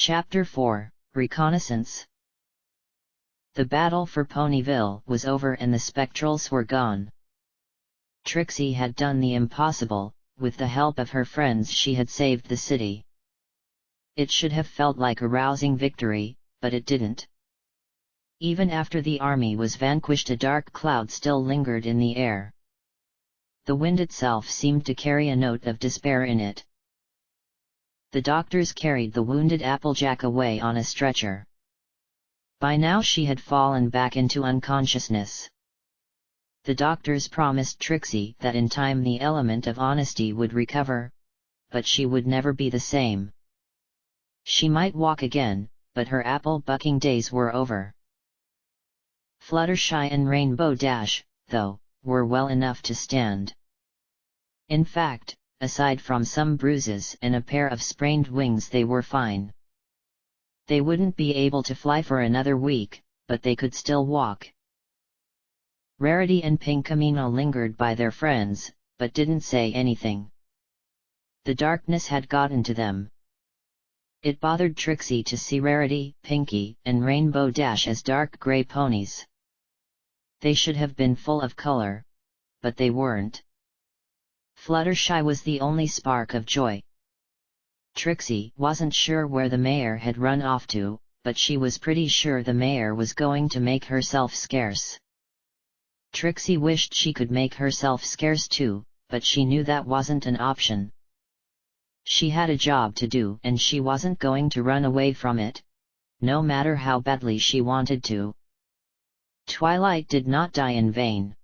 Chapter 4, Reconnaissance. The battle for Ponyville was over and the Spectrals were gone. Trixie had done the impossible. With the help of her friends she had saved the city. It should have felt like a rousing victory, but it didn't. Even after the army was vanquished, a dark cloud still lingered in the air. The wind itself seemed to carry a note of despair in it. The doctors carried the wounded Applejack away on a stretcher. By now she had fallen back into unconsciousness. The doctors promised Trixie that in time the element of honesty would recover, but she would never be the same. She might walk again, but her apple-bucking days were over. Fluttershy and Rainbow Dash, though, were well enough to stand. In fact, aside from some bruises and a pair of sprained wings, they were fine. They wouldn't be able to fly for another week, but they could still walk. Rarity and Pinkamena lingered by their friends, but didn't say anything. The darkness had gotten to them. It bothered Trixie to see Rarity, Pinky, and Rainbow Dash as dark gray ponies. They should have been full of color, but they weren't. Fluttershy was the only spark of joy. Trixie wasn't sure where the mayor had run off to, but she was pretty sure the mayor was going to make herself scarce. Trixie wished she could make herself scarce too, but she knew that wasn't an option. She had a job to do and she wasn't going to run away from it, no matter how badly she wanted to. Twilight did not die in vain.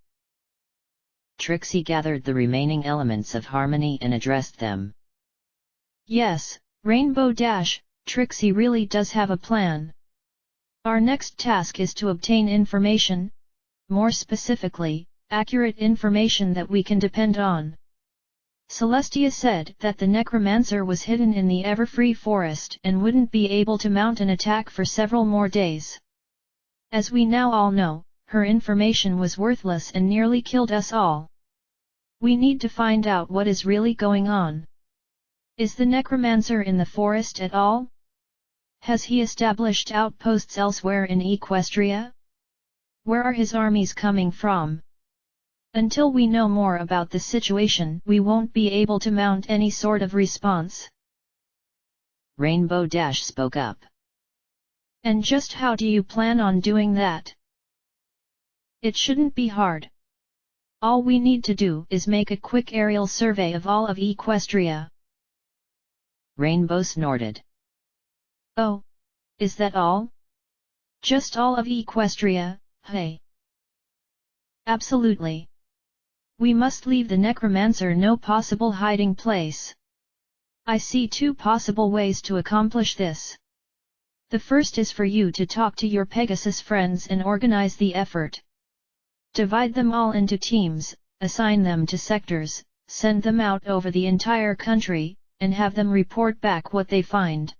Trixie gathered the remaining elements of harmony and addressed them. Yes, Rainbow Dash, Trixie really does have a plan. Our next task is to obtain information, more specifically, accurate information that we can depend on. Celestia said that the necromancer was hidden in the Everfree forest and wouldn't be able to mount an attack for several more days. As we now all know, her information was worthless and nearly killed us all. We need to find out what is really going on. Is the necromancer in the forest at all? Has he established outposts elsewhere in Equestria? Where are his armies coming from? Until we know more about the situation, we won't be able to mount any sort of response. Rainbow Dash spoke up. And just how do you plan on doing that? It shouldn't be hard. All we need to do is make a quick aerial survey of all of Equestria. Rainbow snorted. Oh, is that all? Just all of Equestria, hey? Absolutely. We must leave the necromancer no possible hiding place. I see two possible ways to accomplish this. The first is for you to talk to your Pegasus friends and organize the effort. Divide them all into teams, assign them to sectors, send them out over the entire country, and have them report back what they find.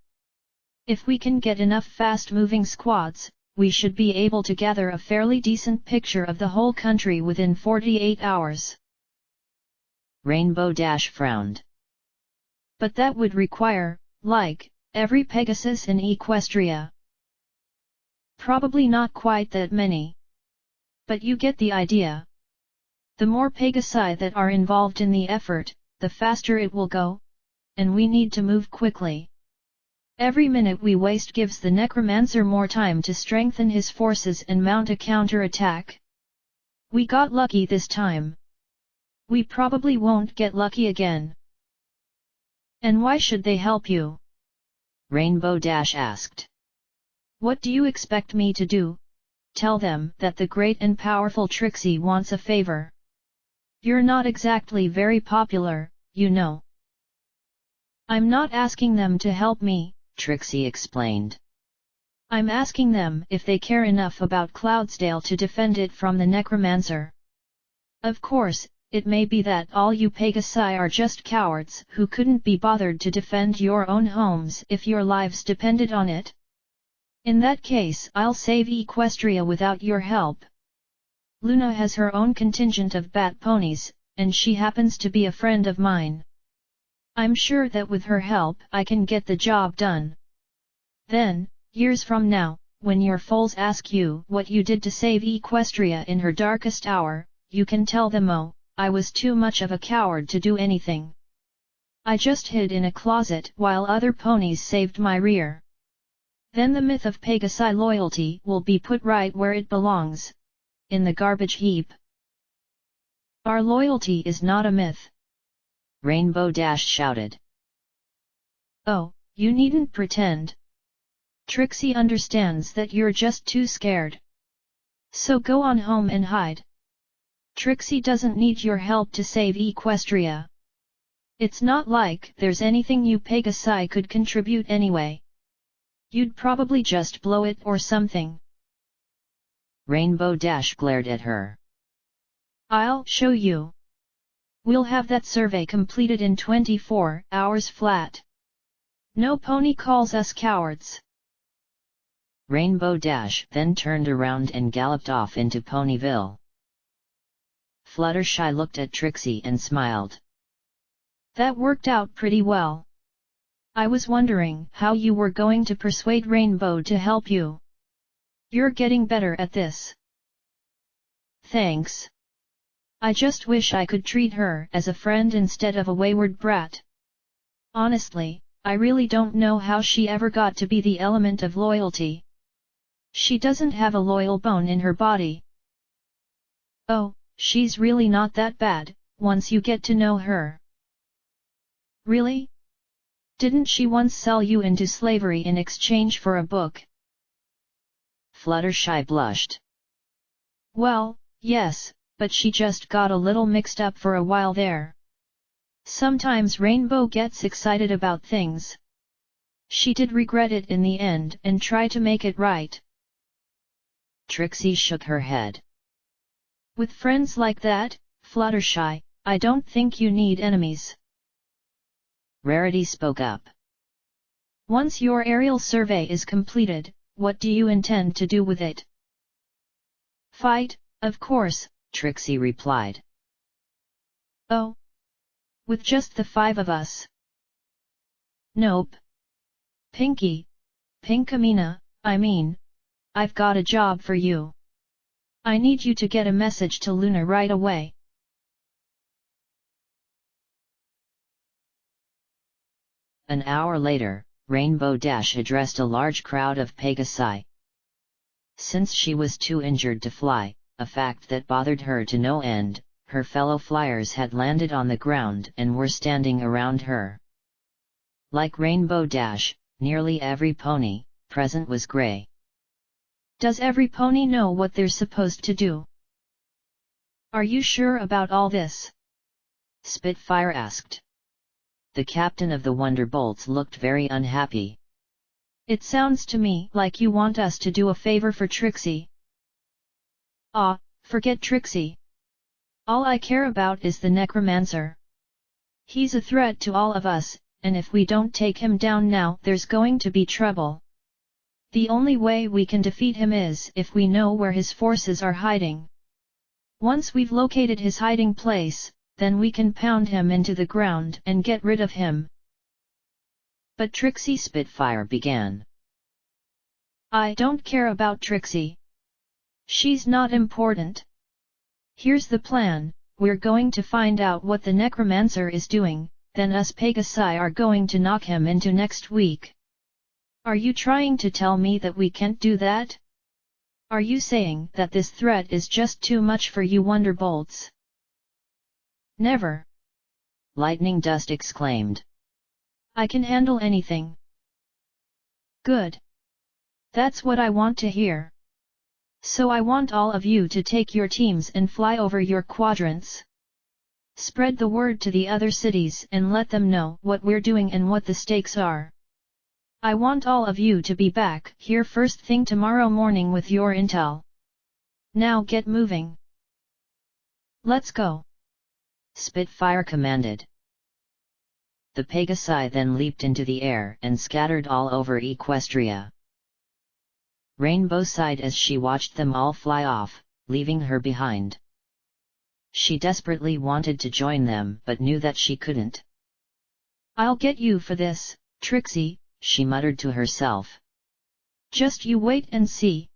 If we can get enough fast-moving squads, we should be able to gather a fairly decent picture of the whole country within 48 hours. Rainbow Dash frowned. But that would require, like, every Pegasus in Equestria. Probably not quite that many. But you get the idea. The more Pegasi that are involved in the effort, the faster it will go, and we need to move quickly. Every minute we waste gives the necromancer more time to strengthen his forces and mount a counter-attack. We got lucky this time. We probably won't get lucky again. And why should they help you? Rainbow Dash asked. What do you expect me to do? Tell them that the great and powerful Trixie wants a favor. You're not exactly very popular, you know. I'm not asking them to help me, Trixie explained. I'm asking them if they care enough about Cloudsdale to defend it from the necromancer. Of course, it may be that all you Pegasi are just cowards who couldn't be bothered to defend your own homes if your lives depended on it. In that case, I'll save Equestria without your help. Luna has her own contingent of bat ponies, and she happens to be a friend of mine. I'm sure that with her help I can get the job done. Then, years from now, when your foals ask you what you did to save Equestria in her darkest hour, you can tell them, oh, I was too much of a coward to do anything. I just hid in a closet while other ponies saved my rear. Then the myth of Pegasi loyalty will be put right where it belongs, in the garbage heap. Our loyalty is not a myth, Rainbow Dash shouted. Oh, you needn't pretend. Trixie understands that you're just too scared. So go on home and hide. Trixie doesn't need your help to save Equestria. It's not like there's anything you Pegasi could contribute anyway. You'd probably just blow it or something. Rainbow Dash glared at her. I'll show you. We'll have that survey completed in 24 hours flat. No pony calls us cowards. Rainbow Dash then turned around and galloped off into Ponyville. Fluttershy looked at Trixie and smiled. That worked out pretty well. I was wondering how you were going to persuade Rainbow to help you. You're getting better at this. Thanks. I just wish I could treat her as a friend instead of a wayward brat. Honestly, I really don't know how she ever got to be the element of loyalty. She doesn't have a loyal bone in her body. Oh, she's really not that bad, once you get to know her. Really? Didn't she once sell you into slavery in exchange for a book? Fluttershy blushed. Well, yes, but she just got a little mixed up for a while there. Sometimes Rainbow gets excited about things. She did regret it in the end and try to make it right. Trixie shook her head. With friends like that, Fluttershy, I don't think you need enemies. Rarity spoke up. Once your aerial survey is completed, what do you intend to do with it? Fight, of course, Trixie replied. Oh. With just the 5 of us? Nope. Pinkamena, I mean, I've got a job for you. I need you to get a message to Luna right away. An hour later, Rainbow Dash addressed a large crowd of Pegasi. Since she was too injured to fly, a fact that bothered her to no end, her fellow flyers had landed on the ground and were standing around her. Like Rainbow Dash, nearly every pony present was gray. Does every pony know what they're supposed to do? Are you sure about all this? Spitfire asked. The captain of the Wonderbolts looked very unhappy. It sounds to me like you want us to do a favor for Trixie. Ah, forget Trixie. All I care about is the Necromancer. He's a threat to all of us, and if we don't take him down now, there's going to be trouble. The only way we can defeat him is if we know where his forces are hiding. Once we've located his hiding place, then we can pound him into the ground and get rid of him. But Trixie, Spitfire began. I don't care about Trixie. She's not important. Here's the plan, we're going to find out what the Necromancer is doing, then us Pegasi are going to knock him into next week. Are you trying to tell me that we can't do that? Are you saying that this threat is just too much for you Wonderbolts? Never! Lightning Dust exclaimed. I can handle anything. Good. That's what I want to hear. So I want all of you to take your teams and fly over your quadrants. Spread the word to the other cities and let them know what we're doing and what the stakes are. I want all of you to be back here first thing tomorrow morning with your intel. Now get moving. Let's go. Spitfire commanded. The Pegasi then leaped into the air and scattered all over Equestria. Rainbow sighed as she watched them all fly off, leaving her behind. She desperately wanted to join them but knew that she couldn't. I'll get you for this, Trixie, she muttered to herself. Just you wait and see.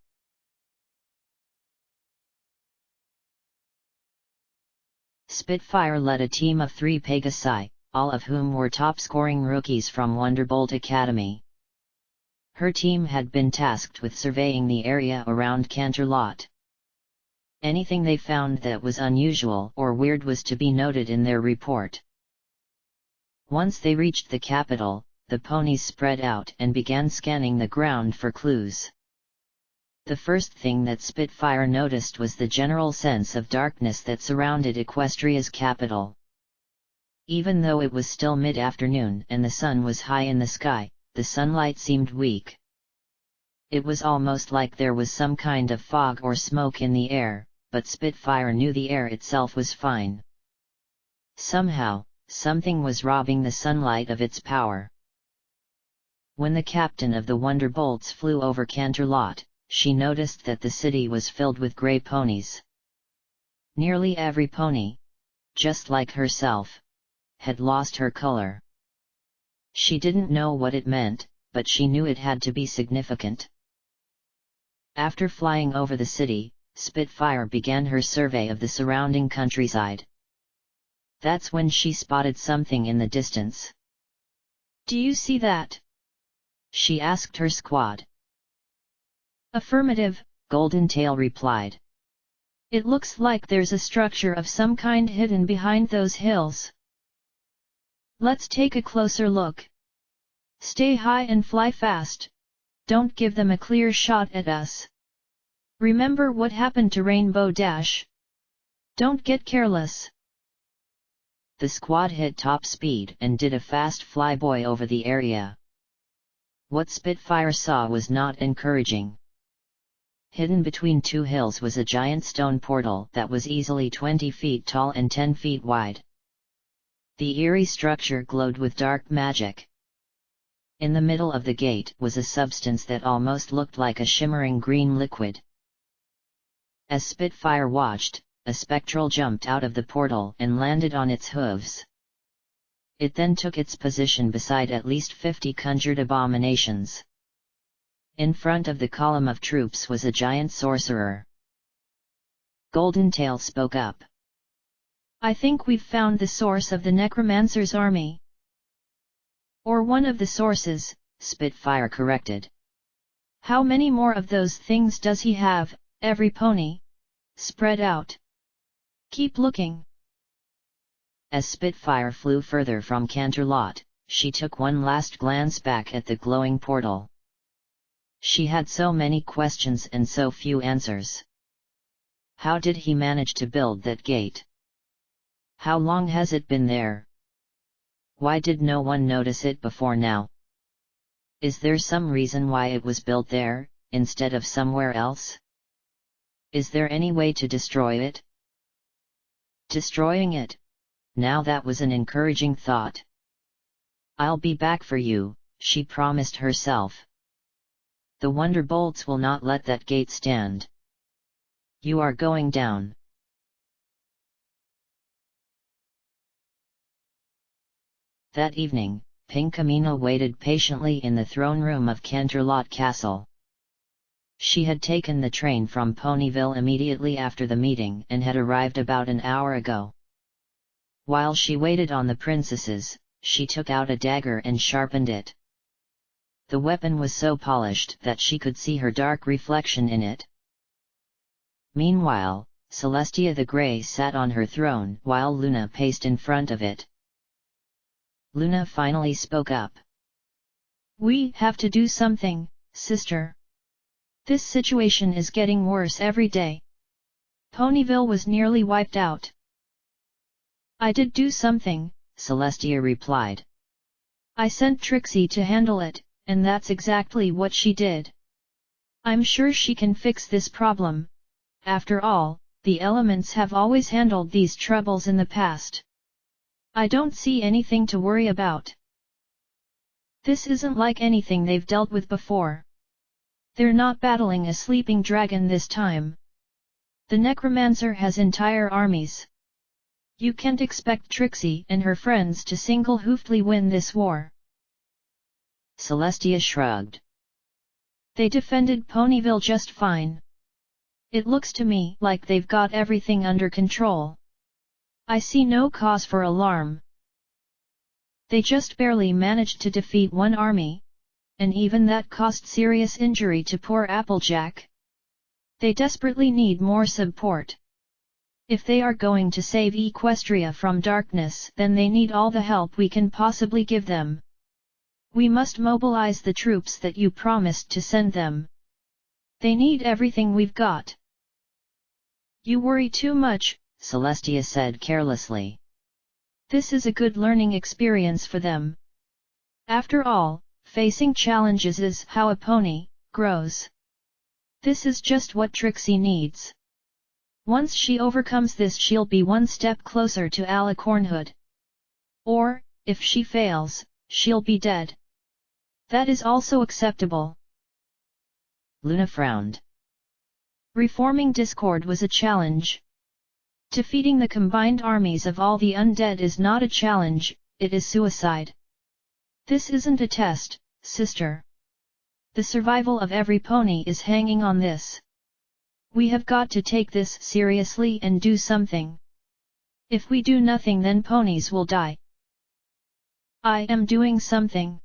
Spitfire led a team of 3 Pegasi, all of whom were top-scoring rookies from Wonderbolt Academy. Her team had been tasked with surveying the area around Canterlot. Anything they found that was unusual or weird was to be noted in their report. Once they reached the capital, the ponies spread out and began scanning the ground for clues. The first thing that Spitfire noticed was the general sense of darkness that surrounded Equestria's capital. Even though it was still mid-afternoon and the sun was high in the sky, the sunlight seemed weak. It was almost like there was some kind of fog or smoke in the air, but Spitfire knew the air itself was fine. Somehow, something was robbing the sunlight of its power. When the captain of the Wonderbolts flew over Canterlot, she noticed that the city was filled with grey ponies. Nearly every pony, just like herself, had lost her color. She didn't know what it meant, but she knew it had to be significant. After flying over the city, Spitfire began her survey of the surrounding countryside. That's when she spotted something in the distance. Do you see that? She asked her squad. Affirmative, Golden-tail replied. It looks like there's a structure of some kind hidden behind those hills. Let's take a closer look. Stay high and fly fast. Don't give them a clear shot at us. Remember what happened to Rainbow Dash. Don't get careless. The squad hit top speed and did a fast flyboy over the area. What Spitfire saw was not encouraging. Hidden between 2 hills was a giant stone portal that was easily 20 feet tall and 10 feet wide. The eerie structure glowed with dark magic. In the middle of the gate was a substance that almost looked like a shimmering green liquid. As Spitfire watched, a spectral jumped out of the portal and landed on its hooves. It then took its position beside at least 50 conjured abominations. In front of the column of troops was a giant sorcerer. Golden-tail spoke up. I think we've found the source of the Necromancer's army. Or one of the sources, Spitfire corrected. How many more of those things does he have, every pony? Spread out. Keep looking. As Spitfire flew further from Canterlot, she took one last glance back at the glowing portal. She had so many questions and so few answers. How did he manage to build that gate? How long has it been there? Why did no one notice it before now? Is there some reason why it was built there, instead of somewhere else? Is there any way to destroy it? Destroying it? Now that was an encouraging thought. I'll be back for you, she promised herself. The Wonderbolts will not let that gate stand. You are going down. That evening, Pinkamena waited patiently in the throne room of Canterlot Castle. She had taken the train from Ponyville immediately after the meeting and had arrived about an hour ago. While she waited on the princesses, she took out a dagger and sharpened it. The weapon was so polished that she could see her dark reflection in it. Meanwhile, Celestia the Grey sat on her throne while Luna paced in front of it. Luna finally spoke up. We have to do something, sister. This situation is getting worse every day. Ponyville was nearly wiped out. I did do something, Celestia replied. I sent Trixie to handle it, and that's exactly what she did. I'm sure she can fix this problem. After all, the elements have always handled these troubles in the past. I don't see anything to worry about. This isn't like anything they've dealt with before. They're not battling a sleeping dragon this time. The Necromancer has entire armies. You can't expect Trixie and her friends to single-handedly win this war. Celestia shrugged. They defended Ponyville just fine. It looks to me like they've got everything under control. I see no cause for alarm. They just barely managed to defeat one army, and even that caused serious injury to poor Applejack. They desperately need more support. If they are going to save Equestria from darkness, then they need all the help we can possibly give them. We must mobilize the troops that you promised to send them. They need everything we've got. You worry too much, Celestia said carelessly. This is a good learning experience for them. After all, facing challenges is how a pony grows. This is just what Trixie needs. Once she overcomes this, she'll be one step closer to Alicornhood. Or, if she fails, she'll be dead. That is also acceptable. Luna frowned. Reforming Discord was a challenge. Defeating the combined armies of all the undead is not a challenge, it is suicide. This isn't a test, sister. The survival of every pony is hanging on this. We have got to take this seriously and do something. If we do nothing, then ponies will die. I am doing something.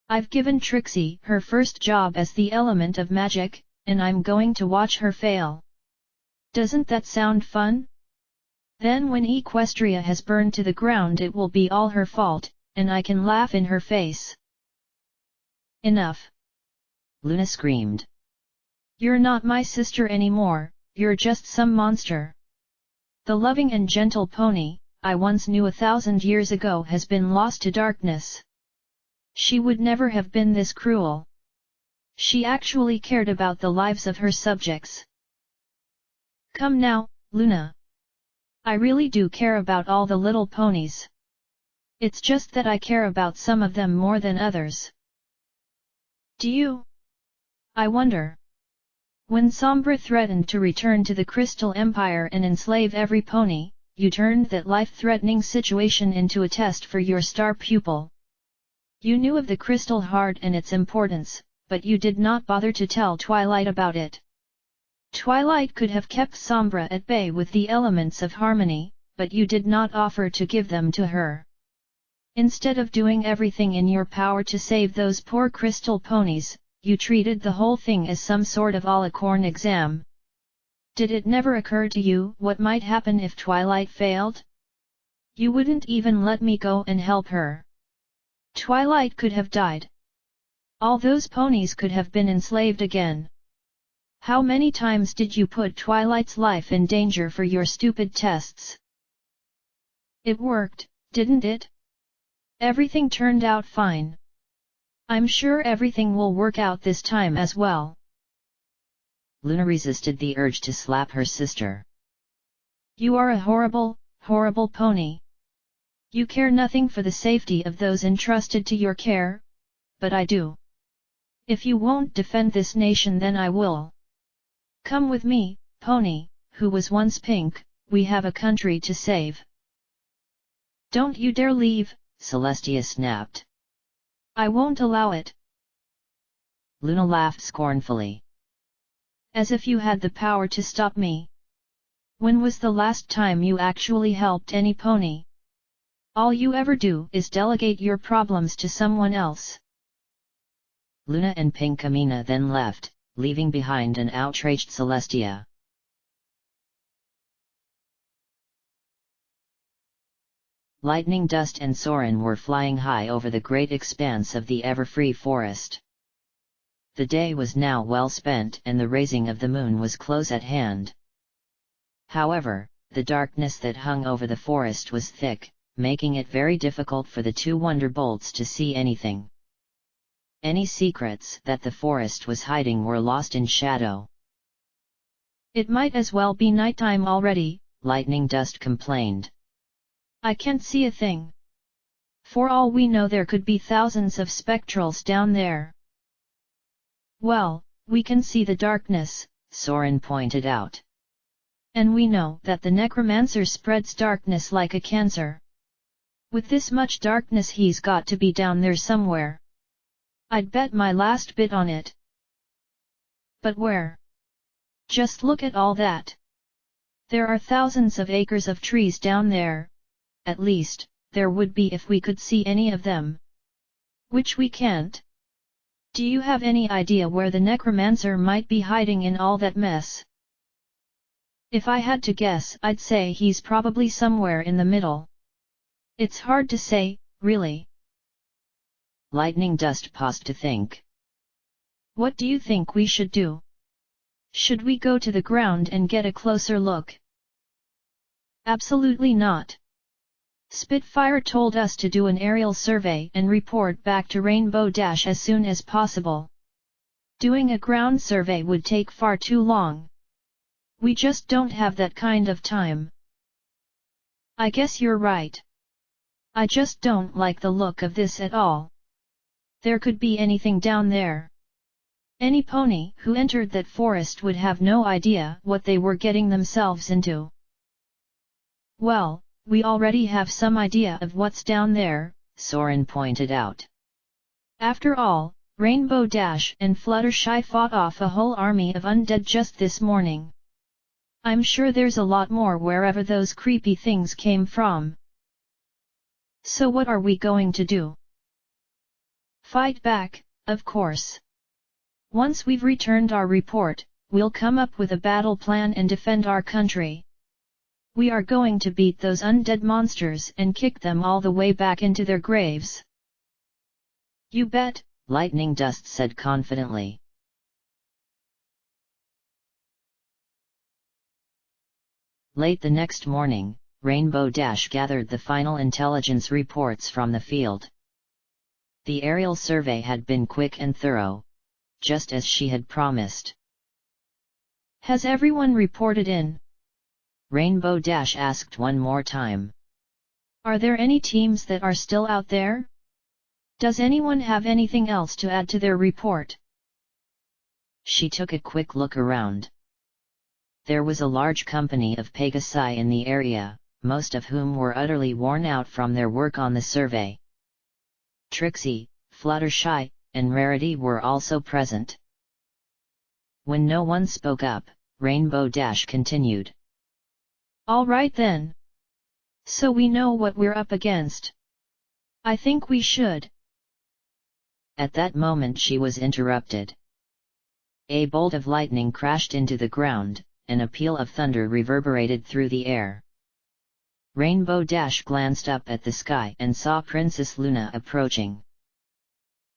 I've given Trixie her first job as the element of magic, and I'm going to watch her fail. Doesn't that sound fun? Then when Equestria has burned to the ground, it will be all her fault, and I can laugh in her face. Enough! Luna screamed. You're not my sister anymore, you're just some monster. The loving and gentle pony I once knew 1,000 years ago has been lost to darkness. She would never have been this cruel. She actually cared about the lives of her subjects. Come now, Luna. I really do care about all the little ponies. It's just that I care about some of them more than others. Do you? I wonder. When Sombra threatened to return to the Crystal Empire and enslave every pony, you turned that life-threatening situation into a test for your star pupil. You knew of the Crystal Heart and its importance, but you did not bother to tell Twilight about it. Twilight could have kept Sombra at bay with the elements of harmony, but you did not offer to give them to her. Instead of doing everything in your power to save those poor crystal ponies, you treated the whole thing as some sort of Alicorn exam. Did it never occur to you what might happen if Twilight failed? You wouldn't even let me go and help her. Twilight could have died. All those ponies could have been enslaved again. How many times did you put Twilight's life in danger for your stupid tests? It worked, didn't it? Everything turned out fine. I'm sure everything will work out this time as well. Luna resisted the urge to slap her sister. You are a horrible, horrible pony. You care nothing for the safety of those entrusted to your care, but I do. If you won't defend this nation, then I will. Come with me, pony, who was once pink, we have a country to save. Don't you dare leave, Celestia snapped. I won't allow it. Luna laughed scornfully. As if you had the power to stop me. When was the last time you actually helped any pony? All you ever do is delegate your problems to someone else. Luna and Pinkamena then left, leaving behind an outraged Celestia. Lightning Dust and Soren were flying high over the great expanse of the Everfree forest. The day was now well spent and the raising of the moon was close at hand. However, the darkness that hung over the forest was thick, making it very difficult for the two Wonderbolts to see anything. Any secrets that the forest was hiding were lost in shadow. It might as well be nighttime already, Lightning Dust complained. I can't see a thing. For all we know, there could be thousands of spectrals down there. Well, we can see the darkness, Soren pointed out. And we know that the necromancer spreads darkness like a cancer. With this much darkness, he's got to be down there somewhere. I'd bet my last bit on it. But where? Just look at all that. There are thousands of acres of trees down there. At least, there would be if we could see any of them. Which we can't. Do you have any idea where the necromancer might be hiding in all that mess? If I had to guess, I'd say he's probably somewhere in the middle. It's hard to say, really. Lightning Dust paused to think. What do you think we should do? Should we go to the ground and get a closer look? Absolutely not. Spitfire told us to do an aerial survey and report back to Rainbow Dash as soon as possible. Doing a ground survey would take far too long. We just don't have that kind of time. I guess you're right. I just don't like the look of this at all. There could be anything down there. Any pony who entered that forest would have no idea what they were getting themselves into. Well, we already have some idea of what's down there, Soren pointed out. After all, Rainbow Dash and Fluttershy fought off a whole army of undead just this morning. I'm sure there's a lot more wherever those creepy things came from. So what are we going to do? Fight back, of course. Once we've returned our report, we'll come up with a battle plan and defend our country. We are going to beat those undead monsters and kick them all the way back into their graves. You bet, Lightning Dust said confidently. Late the next morning, Rainbow Dash gathered the final intelligence reports from the field. The aerial survey had been quick and thorough, just as she had promised. Has everyone reported in? Rainbow Dash asked one more time. Are there any teams that are still out there? Does anyone have anything else to add to their report? She took a quick look around. There was a large company of Pegasi in the area, most of whom were utterly worn out from their work on the survey. Trixie, Fluttershy, and Rarity were also present. When no one spoke up, Rainbow Dash continued. All right then. So we know what we're up against. I think we should. At that moment she was interrupted. A bolt of lightning crashed into the ground, and a peal of thunder reverberated through the air. Rainbow Dash glanced up at the sky and saw Princess Luna approaching.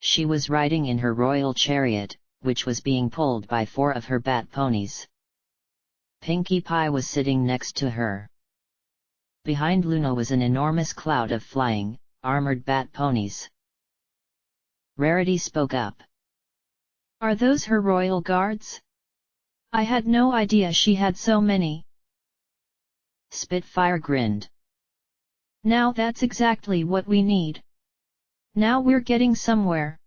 She was riding in her royal chariot, which was being pulled by 4 of her bat ponies. Pinkie Pie was sitting next to her. Behind Luna was an enormous cloud of flying, armored bat ponies. Rarity spoke up. Are those her royal guards? I had no idea she had so many. Spitfire grinned. Now that's exactly what we need. Now we're getting somewhere.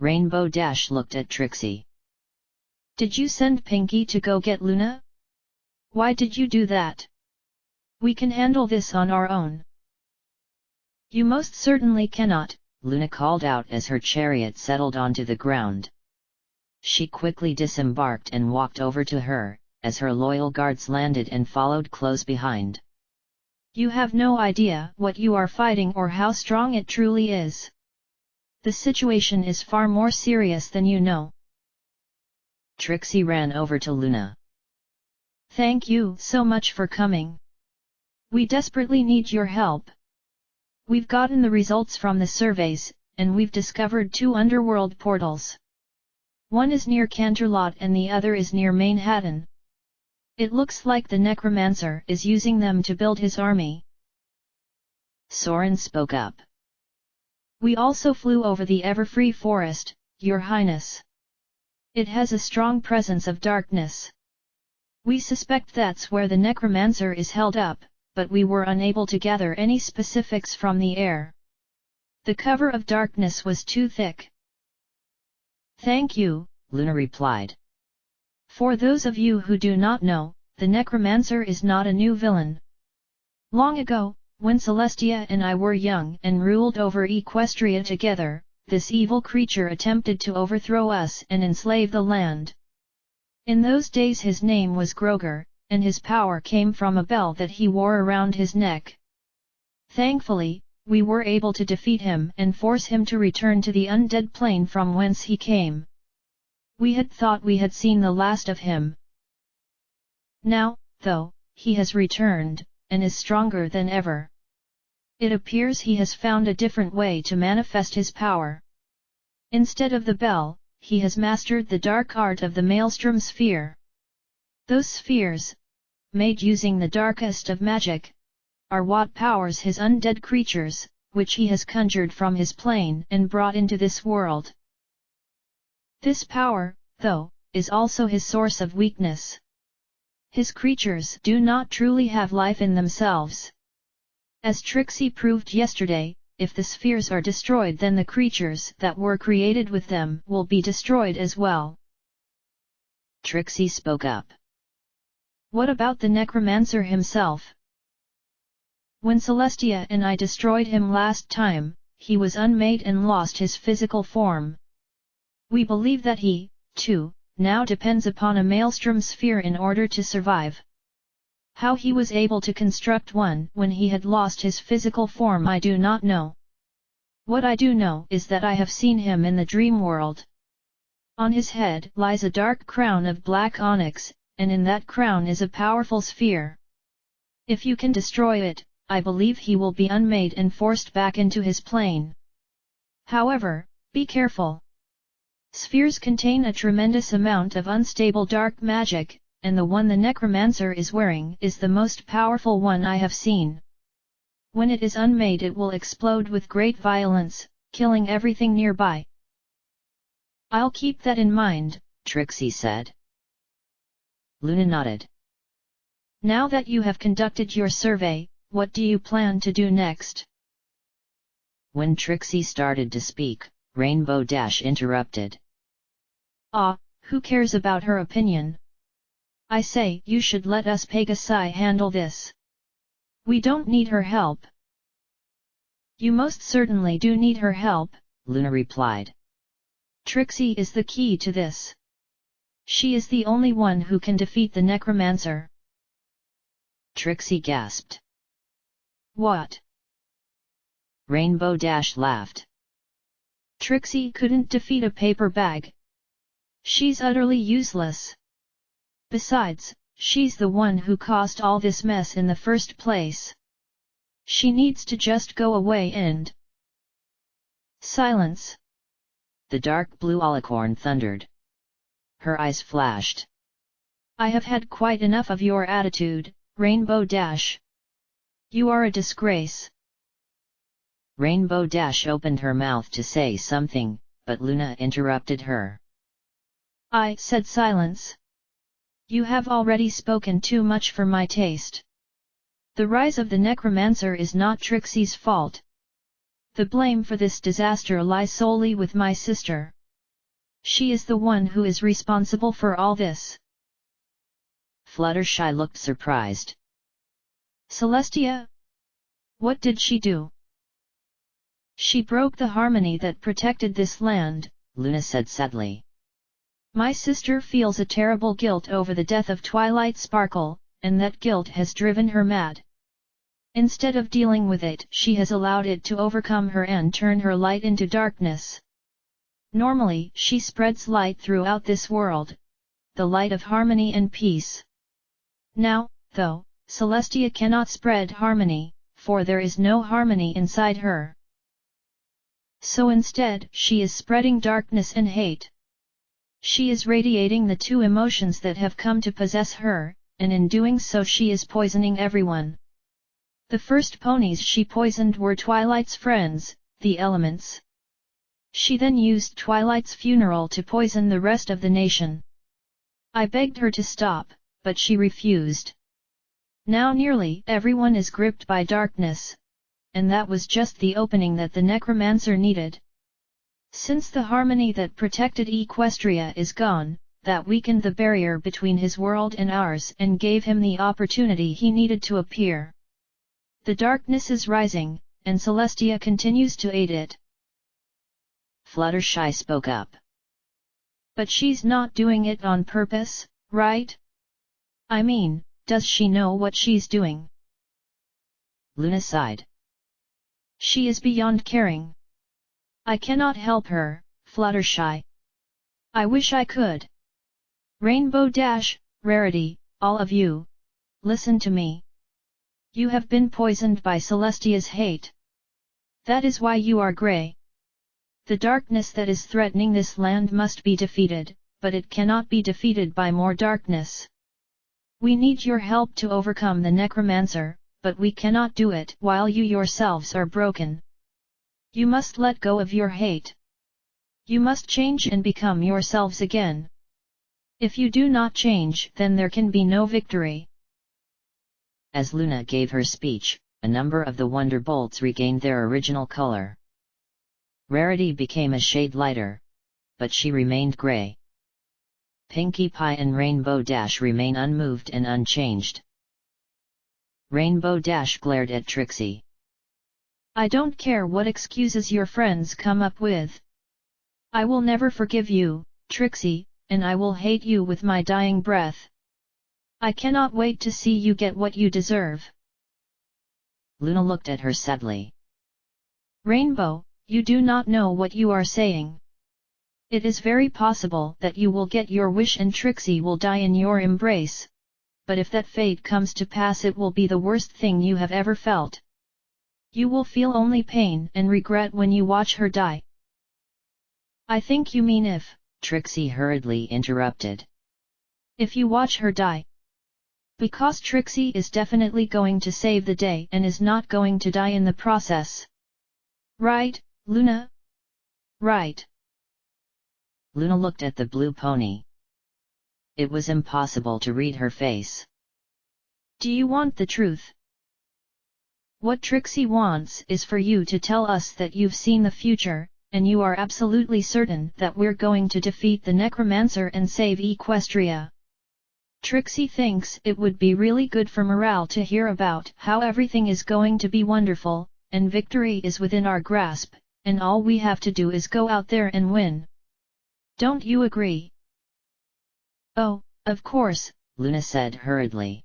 Rainbow Dash looked at Trixie. Did you send Pinkie to go get Luna? Why did you do that? We can handle this on our own. You most certainly cannot, Luna called out as her chariot settled onto the ground. She quickly disembarked and walked over to her, as her loyal guards landed and followed close behind. You have no idea what you are fighting or how strong it truly is. The situation is far more serious than you know. Trixie ran over to Luna. Thank you so much for coming. We desperately need your help. We've gotten the results from the surveys, and we've discovered 2 underworld portals. One is near Canterlot and the other is near Manhattan. It looks like the necromancer is using them to build his army. Soren spoke up. We also flew over the Everfree Forest, Your Highness. It has a strong presence of darkness. We suspect that's where the necromancer is held up, but we were unable to gather any specifics from the air. The cover of darkness was too thick. Thank you, Luna replied. For those of you who do not know, the necromancer is not a new villain. Long ago, when Celestia and I were young and ruled over Equestria together, this evil creature attempted to overthrow us and enslave the land. In those days his name was Groger, and his power came from a bell that he wore around his neck. Thankfully, we were able to defeat him and force him to return to the undead plane from whence he came. We had thought we had seen the last of him. Now, though, he has returned, and is stronger than ever. It appears he has found a different way to manifest his power. Instead of the bell, he has mastered the dark art of the Maelstrom sphere. Those spheres, made using the darkest of magic, are what powers his undead creatures, which he has conjured from his plane and brought into this world. This power, though, is also his source of weakness. His creatures do not truly have life in themselves. As Trixie proved yesterday, if the spheres are destroyed, then the creatures that were created with them will be destroyed as well. Trixie spoke up. What about the necromancer himself? When Celestia and I destroyed him last time, he was unmade and lost his physical form. We believe that he, too, now depends upon a Maelstrom sphere in order to survive. How he was able to construct one when he had lost his physical form I do not know. What I do know is that I have seen him in the dream world. On his head lies a dark crown of black onyx, and in that crown is a powerful sphere. If you can destroy it, I believe he will be unmade and forced back into his plane. However, be careful. Spheres contain a tremendous amount of unstable dark magic, and the one the necromancer is wearing is the most powerful one I have seen. When it is unmade it will explode with great violence, killing everything nearby. I'll keep that in mind, Trixie said. Luna nodded. Now that you have conducted your survey, what do you plan to do next? When Trixie started to speak, Rainbow Dash interrupted. Who cares about her opinion? I say you should let us Pegasi handle this. We don't need her help. You most certainly do need her help, Luna replied. Trixie is the key to this. She is the only one who can defeat the necromancer. Trixie gasped. What? Rainbow Dash laughed. Trixie couldn't defeat a paper bag. She's utterly useless. Besides, she's the one who caused all this mess in the first place. She needs to just go away and... Silence! The dark blue alicorn thundered. Her eyes flashed. I have had quite enough of your attitude, Rainbow Dash. You are a disgrace. Rainbow Dash opened her mouth to say something, but Luna interrupted her. I said silence. You have already spoken too much for my taste. The rise of the necromancer is not Trixie's fault. The blame for this disaster lies solely with my sister. She is the one who is responsible for all this. Fluttershy looked surprised. Celestia? What did she do? She broke the harmony that protected this land, Luna said sadly. My sister feels a terrible guilt over the death of Twilight Sparkle, and that guilt has driven her mad. Instead of dealing with it, she has allowed it to overcome her and turn her light into darkness. Normally, she spreads light throughout this world, the light of harmony and peace. Now, though, Celestia cannot spread harmony, for there is no harmony inside her. So instead, she is spreading darkness and hate. She is radiating the two emotions that have come to possess her, and in doing so she is poisoning everyone. The first ponies she poisoned were Twilight's friends, the elements. She then used Twilight's funeral to poison the rest of the nation. I begged her to stop, but she refused. Now nearly everyone is gripped by darkness, and that was just the opening that the necromancer needed. Since the harmony that protected Equestria is gone, that weakened the barrier between his world and ours and gave him the opportunity he needed to appear. The darkness is rising, and Celestia continues to aid it. Fluttershy spoke up. But she's not doing it on purpose, right? I mean, does she know what she's doing? Luna sighed. She is beyond caring. I cannot help her, Fluttershy. I wish I could. Rainbow Dash, Rarity, all of you, listen to me. You have been poisoned by Celestia's hate. That is why you are grey. The darkness that is threatening this land must be defeated, but it cannot be defeated by more darkness. We need your help to overcome the necromancer, but we cannot do it while you yourselves are broken. You must let go of your hate. You must change and become yourselves again. If you do not change, then there can be no victory. As Luna gave her speech, a number of the Wonder Bolts regained their original color. Rarity became a shade lighter, but she remained grey. Pinkie Pie and Rainbow Dash remain unmoved and unchanged. Rainbow Dash glared at Trixie. I don't care what excuses your friends come up with. I will never forgive you, Trixie, and I will hate you with my dying breath. I cannot wait to see you get what you deserve. Luna looked at her sadly. Rainbow, you do not know what you are saying. It is very possible that you will get your wish and Trixie will die in your embrace. But if that fate comes to pass, it will be the worst thing you have ever felt. You will feel only pain and regret when you watch her die. I think you mean if, Trixie hurriedly interrupted. If you watch her die. Because Trixie is definitely going to save the day and is not going to die in the process. Right, Luna? Right. Luna looked at the blue pony. It was impossible to read her face. Do you want the truth? What Trixie wants is for you to tell us that you've seen the future, and you are absolutely certain that we're going to defeat the Necromancer and save Equestria. Trixie thinks it would be really good for morale to hear about how everything is going to be wonderful, and victory is within our grasp, and all we have to do is go out there and win. Don't you agree? Oh, of course, Luna said hurriedly.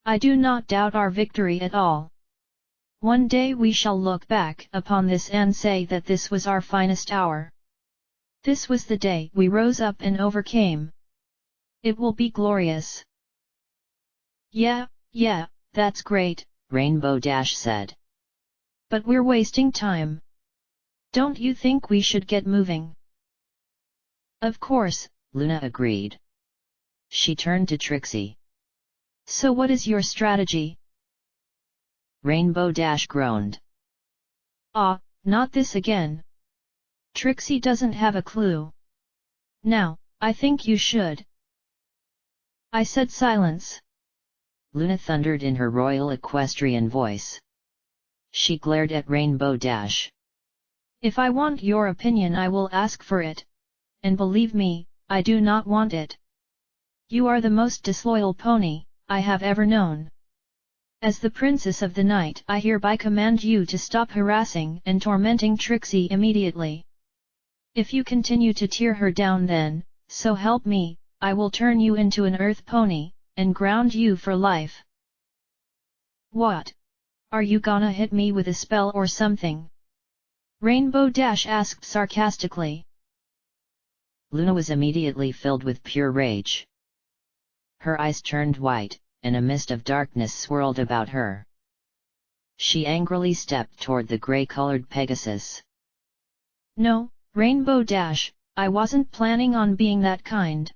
I do not doubt our victory at all. One day we shall look back upon this and say that this was our finest hour. This was the day we rose up and overcame. It will be glorious. Yeah, that's great, Rainbow Dash said. But we're wasting time. Don't you think we should get moving? Of course, Luna agreed. She turned to Trixie. So what is your strategy? Rainbow Dash groaned. Ah, not this again. Trixie doesn't have a clue. Now, I think you should. I said silence. Luna thundered in her royal equestrian voice. She glared at Rainbow Dash. If I want your opinion, I will ask for it. And believe me, I do not want it. You are the most disloyal pony I have ever known. As the Princess of the Night, I hereby command you to stop harassing and tormenting Trixie immediately. If you continue to tear her down, then, so help me, I will turn you into an earth pony, and ground you for life. What? Are you gonna hit me with a spell or something? Rainbow Dash asked sarcastically. Luna was immediately filled with pure rage. Her eyes turned white, and a mist of darkness swirled about her. She angrily stepped toward the grey-colored Pegasus. No, Rainbow Dash, I wasn't planning on being that kind.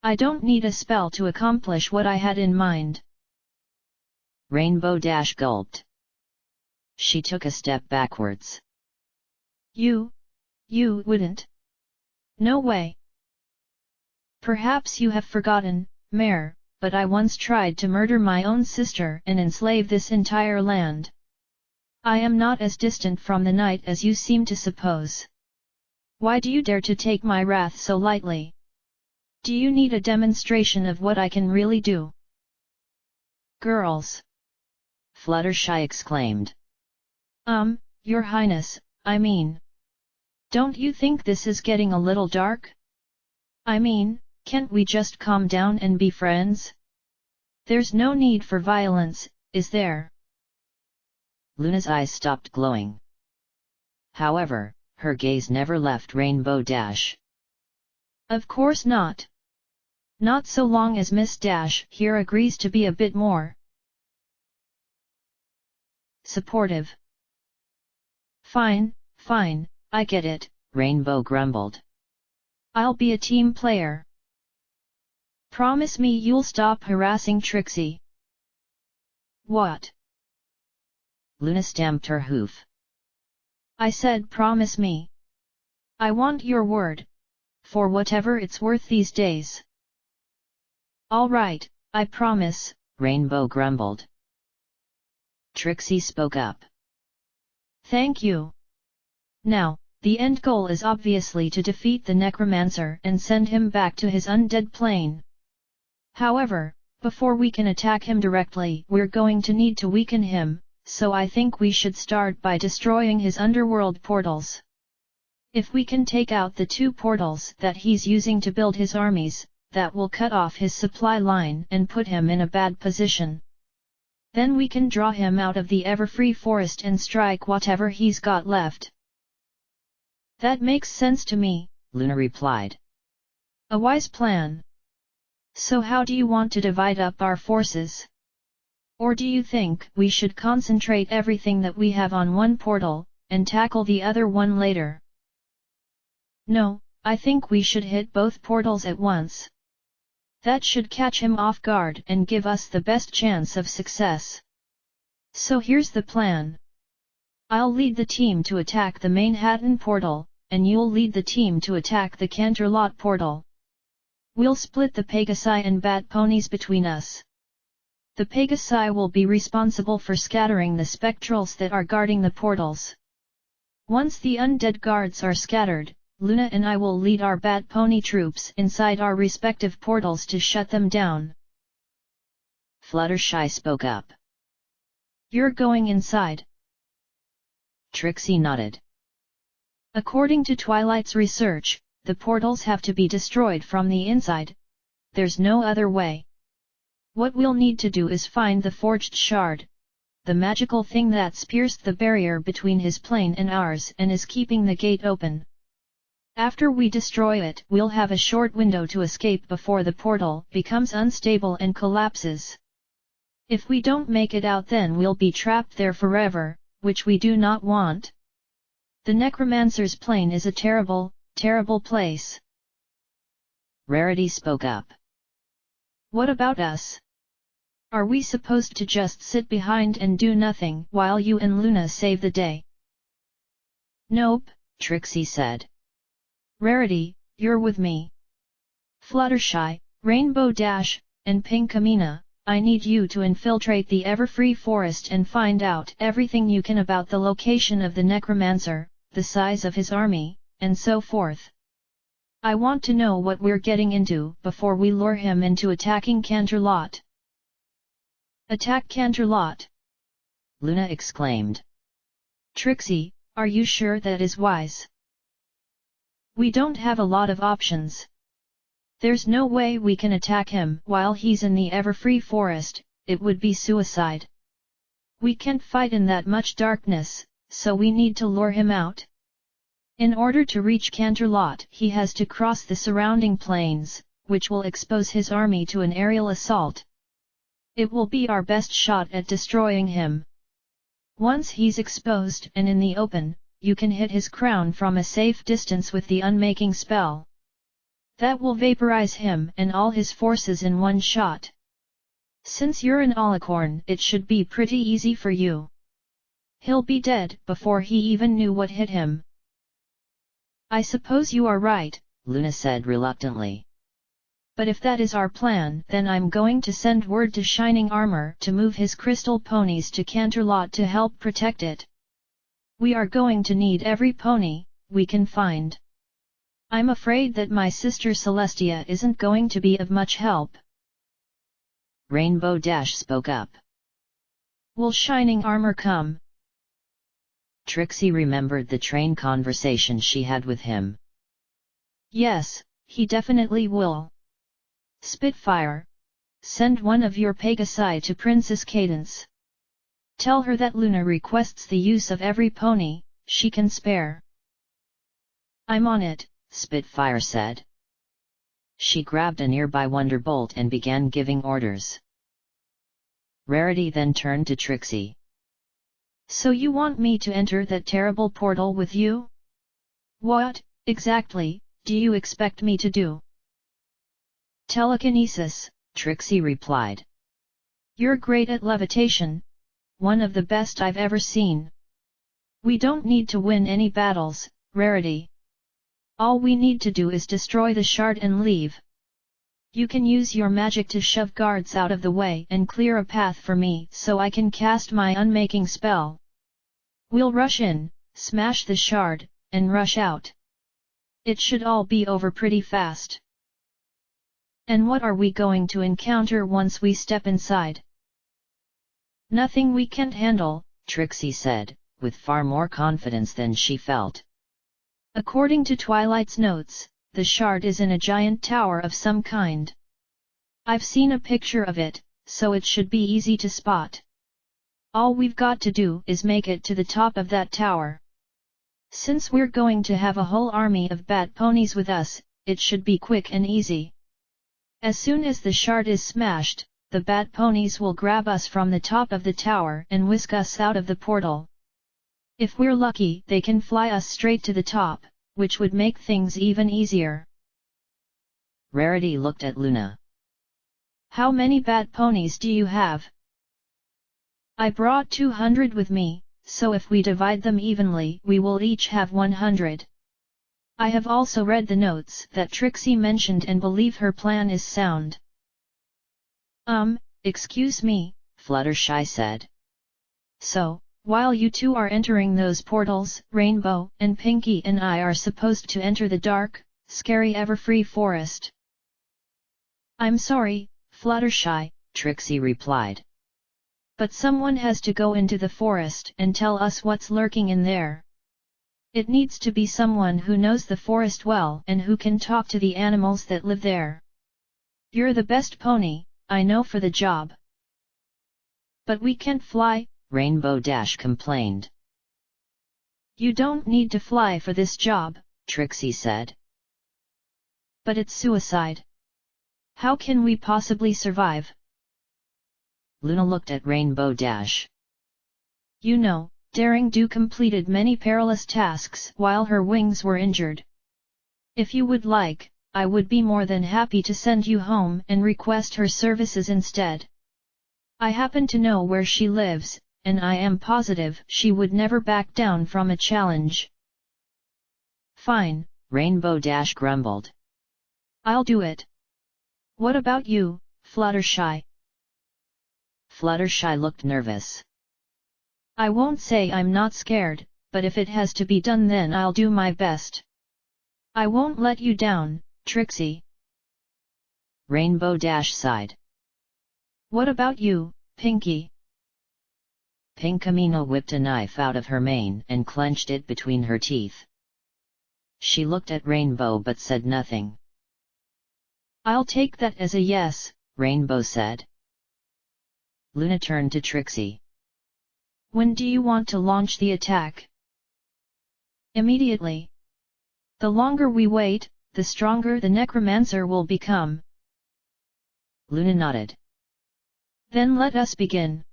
I don't need a spell to accomplish what I had in mind. Rainbow Dash gulped. She took a step backwards. You wouldn't. No way. Perhaps you have forgotten, Mare, but I once tried to murder my own sister and enslave this entire land. I am not as distant from the night as you seem to suppose. Why do you dare to take my wrath so lightly? Do you need a demonstration of what I can really do? Girls! Fluttershy exclaimed. Your Highness, I mean. Don't you think this is getting a little dark? I mean, can't we just calm down and be friends? There's no need for violence, is there? Luna's eyes stopped glowing. However, her gaze never left Rainbow Dash. Of course not. Not so long as Miss Dash here agrees to be a bit more supportive. Fine, fine, I get it, Rainbow grumbled. I'll be a team player. Promise me you'll stop harassing Trixie. What? Luna stamped her hoof. I said promise me. I want your word, for whatever it's worth these days. All right, I promise, Rainbow grumbled. Trixie spoke up. Thank you. Now, the end goal is obviously to defeat the Necromancer and send him back to his undead plane. However, before we can attack him directly, we're going to need to weaken him, so I think we should start by destroying his underworld portals. If we can take out the 2 portals that he's using to build his armies, that will cut off his supply line and put him in a bad position. Then we can draw him out of the Everfree Forest and strike whatever he's got left. That makes sense to me, Luna replied. A wise plan. So how do you want to divide up our forces? Or do you think we should concentrate everything that we have on one portal, and tackle the other one later? No, I think we should hit both portals at once. That should catch him off guard and give us the best chance of success. So here's the plan. I'll lead the team to attack the Manhattan portal, and you'll lead the team to attack the Canterlot portal. We'll split the Pegasi and Bat Ponies between us. The Pegasi will be responsible for scattering the spectrals that are guarding the portals. Once the undead guards are scattered, Luna and I will lead our Bat Pony troops inside our respective portals to shut them down. Fluttershy spoke up. You're going inside? Trixie nodded. According to Twilight's research, the portals have to be destroyed from the inside. There's no other way. What we'll need to do is find the forged shard, the magical thing that's pierced the barrier between his plane and ours and is keeping the gate open. After we destroy it, we'll have a short window to escape before the portal becomes unstable and collapses. If we don't make it out, then we'll be trapped there forever, which we do not want. The Necromancer's plane is a terrible, terrible place. Rarity spoke up. What about us? Are we supposed to just sit behind and do nothing while you and Luna save the day? Nope, Trixie said. Rarity, you're with me. Fluttershy, Rainbow Dash, and Pinkamena, I need you to infiltrate the Everfree Forest and find out everything you can about the location of the Necromancer, the size of his army, and so forth. I want to know what we're getting into before we lure him into attacking Canterlot. Attack Canterlot! Luna exclaimed. Trixie, are you sure that is wise? We don't have a lot of options. There's no way we can attack him while he's in the Everfree Forest, it would be suicide. We can't fight in that much darkness, so we need to lure him out. In order to reach Canterlot, he has to cross the surrounding plains, which will expose his army to an aerial assault. It will be our best shot at destroying him. Once he's exposed and in the open, you can hit his crown from a safe distance with the unmaking spell. That will vaporize him and all his forces in one shot. Since you're an alicorn, it should be pretty easy for you. He'll be dead before he even knew what hit him. I suppose you are right, Luna said reluctantly. But if that is our plan, then I'm going to send word to Shining Armor to move his crystal ponies to Canterlot to help protect it. We are going to need every pony we can find. I'm afraid that my sister Celestia isn't going to be of much help. Rainbow Dash spoke up. Will Shining Armor come? Trixie remembered the train conversation she had with him. Yes, he definitely will. Spitfire, send one of your Pegasi to Princess Cadance. Tell her that Luna requests the use of every pony she can spare. I'm on it, Spitfire said. She grabbed a nearby Wonderbolt and began giving orders. Rarity then turned to Trixie. So you want me to enter that terrible portal with you? What, exactly, do you expect me to do? Telekinesis, Trixie replied. You're great at levitation, one of the best I've ever seen. We don't need to win any battles, Rarity. All we need to do is destroy the shard and leave. You can use your magic to shove guards out of the way and clear a path for me so I can cast my unmaking spell. We'll rush in, smash the shard, and rush out. It should all be over pretty fast. And what are we going to encounter once we step inside? Nothing we can't handle, Trixie said, with far more confidence than she felt. According to Twilight's notes, the shard is in a giant tower of some kind. I've seen a picture of it, so it should be easy to spot. All we've got to do is make it to the top of that tower. Since we're going to have a whole army of bat ponies with us, it should be quick and easy. As soon as the shard is smashed, the bat ponies will grab us from the top of the tower and whisk us out of the portal. If we're lucky, they can fly us straight to the top, which would make things even easier. Rarity looked at Luna. How many bat ponies do you have? I brought 200 with me, so if we divide them evenly, we will each have 100. I have also read the notes that Trixie mentioned and believe her plan is sound. Excuse me, Fluttershy said. So, while you two are entering those portals, Rainbow and Pinkie and I are supposed to enter the dark, scary Everfree forest. I'm sorry, Fluttershy, Trixie replied. But someone has to go into the forest and tell us what's lurking in there. It needs to be someone who knows the forest well and who can talk to the animals that live there. You're the best pony, I know, for the job. But we can't fly, Rainbow Dash complained. You don't need to fly for this job, Trixie said. But it's suicide. How can we possibly survive? Luna looked at Rainbow Dash. You know, Daring Do completed many perilous tasks while her wings were injured. If you would like, I would be more than happy to send you home and request her services instead. I happen to know where she lives, and I am positive she would never back down from a challenge. Fine, Rainbow Dash grumbled. I'll do it. What about you, Fluttershy? Fluttershy looked nervous. I won't say I'm not scared, but if it has to be done, then I'll do my best. I won't let you down, Trixie. Rainbow Dash sighed. What about you, Pinkie? Pinkamena whipped a knife out of her mane and clenched it between her teeth. She looked at Rainbow but said nothing. I'll take that as a yes, Rainbow said. Luna turned to Trixie. When do you want to launch the attack? Immediately. The longer we wait, the stronger the necromancer will become. Luna nodded. Then let us begin.